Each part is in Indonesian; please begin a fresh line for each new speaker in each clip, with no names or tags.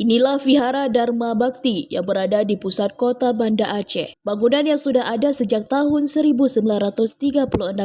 Inilah Vihara Dharma Bakti yang berada di pusat kota Banda Aceh. Bangunan yang sudah ada sejak tahun 1936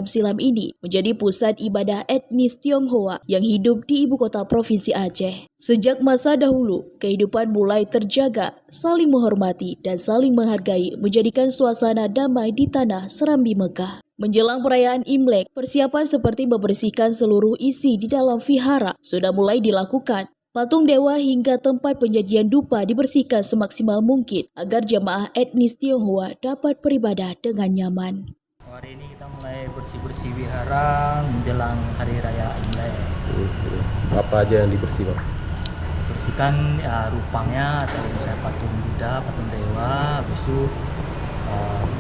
silam ini menjadi pusat ibadah etnis Tionghoa yang hidup di ibu kota Provinsi Aceh. Sejak masa dahulu, kehidupan mulai terjaga, saling menghormati dan saling menghargai menjadikan suasana damai di tanah Serambi Mekah. Menjelang perayaan Imlek, persiapan seperti membersihkan seluruh isi di dalam vihara sudah mulai dilakukan. Patung dewa hingga tempat penyajian dupa dibersihkan semaksimal mungkin agar jemaah etnis Tionghoa dapat beribadah dengan nyaman.
Hari ini kita mulai bersih-bersih wihara menjelang Hari Raya Imlek.
Apa aja yang dibersih, Bang?
Bersihkan ya rupangnya, atau misalnya patung Buddha, patung dewa, habis itu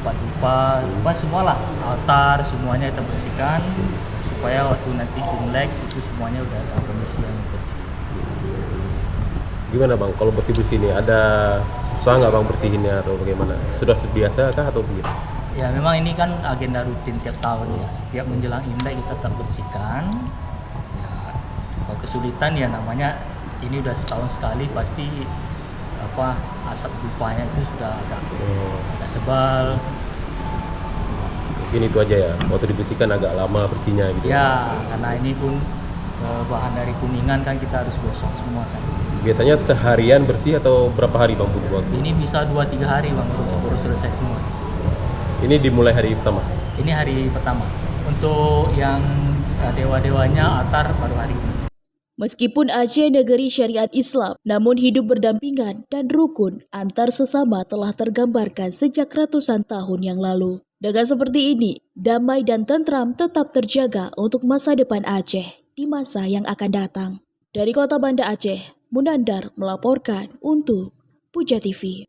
dupa semualah, altar semuanya kita bersihkan supaya waktu nanti Imlek itu semuanya udah ada kondisi yang bersih.
Gimana, Bang, kalau bersih-bersih ini ada susah nggak, Bang, bersihinnya atau bagaimana? Sudah biasa kah atau begitu?
Ya memang ini kan agenda rutin tiap tahun ya, setiap menjelang Imlek kita tetap bersihkan. Ya, kalau kesulitan ya namanya ini udah setahun sekali, pasti asap dupanya itu sudah agak tebal.
Mungkin itu aja ya, waktu dibersihkan agak lama bersihnya gitu.
Ya, karena ini pun bahan dari kuningan kan kita harus gosok semua kan.
Biasanya seharian bersih atau berapa hari, Bang, butuh waktu?
Ini bisa 2-3 hari, Bang, baru selesai semua.
Ini dimulai hari pertama?
Ini hari pertama. Untuk yang dewa-dewanya altar baru hari ini.
Meskipun Aceh negeri syariat Islam, namun hidup berdampingan dan rukun antar sesama telah tergambarkan sejak ratusan tahun yang lalu. Dengan seperti ini, damai dan tentram tetap terjaga untuk masa depan Aceh di masa yang akan datang. Dari kota Banda Aceh, Munandar melaporkan untuk Puja TV.